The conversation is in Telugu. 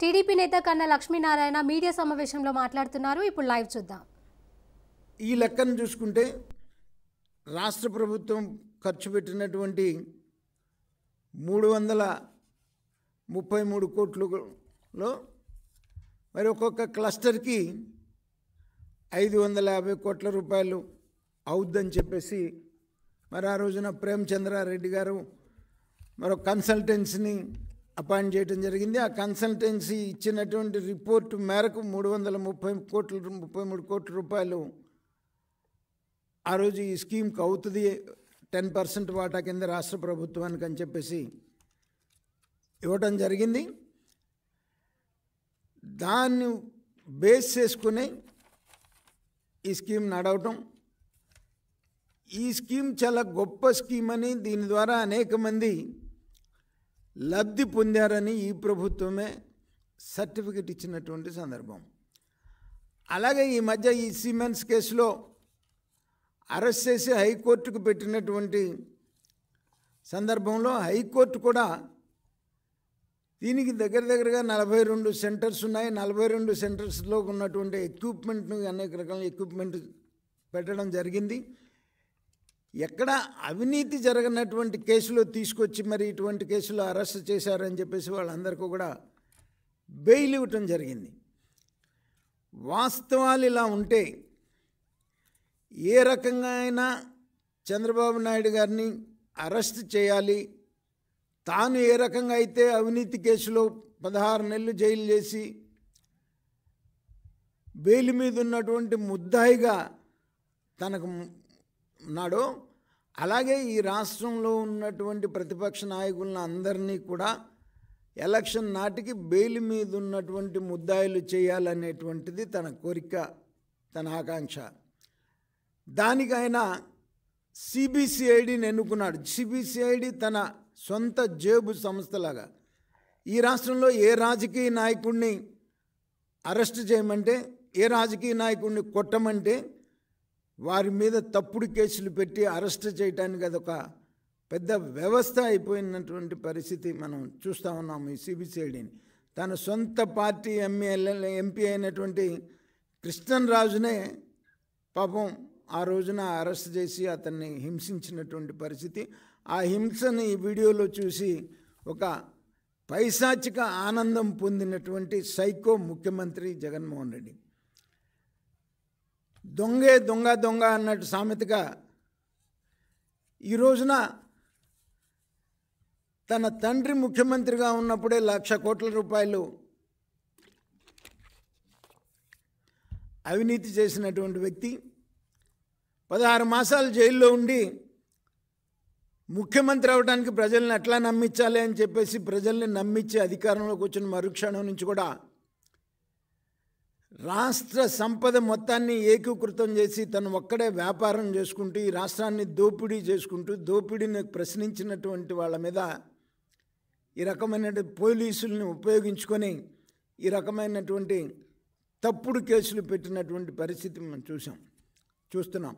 టీడీపీ నేత కన్నా లక్ష్మీనారాయణ మీడియా సమావేశంలో మాట్లాడుతున్నారు. ఇప్పుడు లైవ్ చూద్దాం. ఈ లెక్కను చూసుకుంటే రాష్ట్ర ప్రభుత్వం ఖర్చు పెట్టినటువంటి 333 కోట్లలో మరి ఒక్కొక్క క్లస్టర్కి 550 కోట్ల రూపాయలు అవుద్దని చెప్పేసి మరి ఆ రోజున ప్రేమచంద్రారెడ్డి గారు మరో కన్సల్టెన్సీని అపాయింట్ చేయడం జరిగింది. ఆ కన్సల్టెన్సీ ఇచ్చినటువంటి రిపోర్టు మేరకు 33 కోట్ల రూపాయలు ఆ రోజు ఈ స్కీమ్కి అవుతుంది 10% వాటా కింద రాష్ట్ర ప్రభుత్వానికి అని చెప్పేసి ఇవ్వటం జరిగింది. దాన్ని బేస్ చేసుకుని ఈ స్కీమ్ నడవటం, ఈ స్కీమ్ చాలా గొప్ప స్కీమ్ అని, దీని ద్వారా అనేక మంది లబ్ధి పొందారని ఈ ప్రభుత్వమే సర్టిఫికెట్ ఇచ్చినటువంటి సందర్భం. అలాగే ఈ మధ్య ఈ సిమెంట్స్ కేసులో అరెస్ట్ చేసి హైకోర్టుకు పెట్టినటువంటి సందర్భంలో హైకోర్టు కూడా దీనికి దగ్గరగా 42 సెంటర్స్ ఉన్నాయి. 42 సెంటర్స్లో ఉన్నటువంటి ఎక్విప్మెంట్ను అనేక రకాల ఎక్విప్మెంట్ పెట్టడం జరిగింది. ఎక్కడ అవినీతి జరగనటువంటి కేసులో తీసుకొచ్చి మరి ఇటువంటి కేసులో అరెస్ట్ చేశారని చెప్పేసి వాళ్ళందరికీ కూడా బెయిల్ ఇవ్వటం జరిగింది. వాస్తవాలు ఇలా ఉంటే ఏ రకంగా అయినా చంద్రబాబు నాయుడు గారిని అరెస్ట్ చేయాలి, తాను ఏ రకంగా అయితే అవినీతి కేసులో 16 నెలలు జైలు చేసి బెయిల్ మీద ఉన్నటువంటి ముద్దాయిగా తనకు ఉన్నాడో, అలాగే ఈ రాష్ట్రంలో ఉన్నటువంటి ప్రతిపక్ష నాయకులను అందరినీ కూడా ఎలక్షన్ నాటికి బెయిల్ మీద ఉన్నటువంటి ముద్దాయిలు చేయాలనేటువంటిది తన కోరిక, తన ఆకాంక్ష. దానికైనా సిబిసిఐడిని ఎన్నుకున్నాడు. సిబిసిఐడి తన సొంత జేబు సంస్థలాగా ఈ రాష్ట్రంలో ఏ రాజకీయ నాయకుడిని అరెస్ట్ చేయమంటే, ఏ రాజకీయ నాయకుడిని కొట్టమంటే వారి మీద తప్పుడు కేసులు పెట్టి అరెస్ట్ చేయడానికి అదొక పెద్ద వ్యవస్థ అయిపోయినటువంటి పరిస్థితి మనం చూస్తూ ఉన్నాము. ఈ సిబిసిఐడిని తన సొంత పార్టీ ఎంపీ అయినటువంటి కృష్ణరాజునే పాపం ఆ రోజున అరెస్ట్ చేసి అతన్ని హింసించినటువంటి పరిస్థితి. ఆ హింసని ఈ వీడియోలో చూసి ఒక పైశాచిక ఆనందం పొందినటువంటి సైకో ముఖ్యమంత్రి జగన్మోహన్ రెడ్డి. దొంగే దొంగ దొంగ అన్నట్టు సామెతగా ఈ రోజున తన తండ్రి ముఖ్యమంత్రిగా ఉన్నప్పుడే 1,00,000 కోట్ల రూపాయలు అవినీతి చేసినటువంటి వ్యక్తి 16 మాసాలు జైల్లో ఉండి ముఖ్యమంత్రి అవడానికి ప్రజల్ని ఎట్లా నమ్మించాలి అని చెప్పేసి ప్రజల్ని నమ్మించి అధికారంలోకి వచ్చిన మరుక్షణం నుంచి కూడా రాష్ట్ర సంపద మొత్తాన్ని ఏకీకృతం చేసి తను ఒక్కడే వ్యాపారం చేసుకుంటూ ఈ రాష్ట్రాన్ని దోపిడీ చేసుకుంటూ, దోపిడీని ప్రశ్నించినటువంటి వాళ్ళ మీద ఈ రకమైన పోలీసుల్ని ఉపయోగించుకొని ఈ రకమైనటువంటి తప్పుడు కేసులు పెట్టినటువంటి పరిస్థితి మనం చూస్తున్నాం.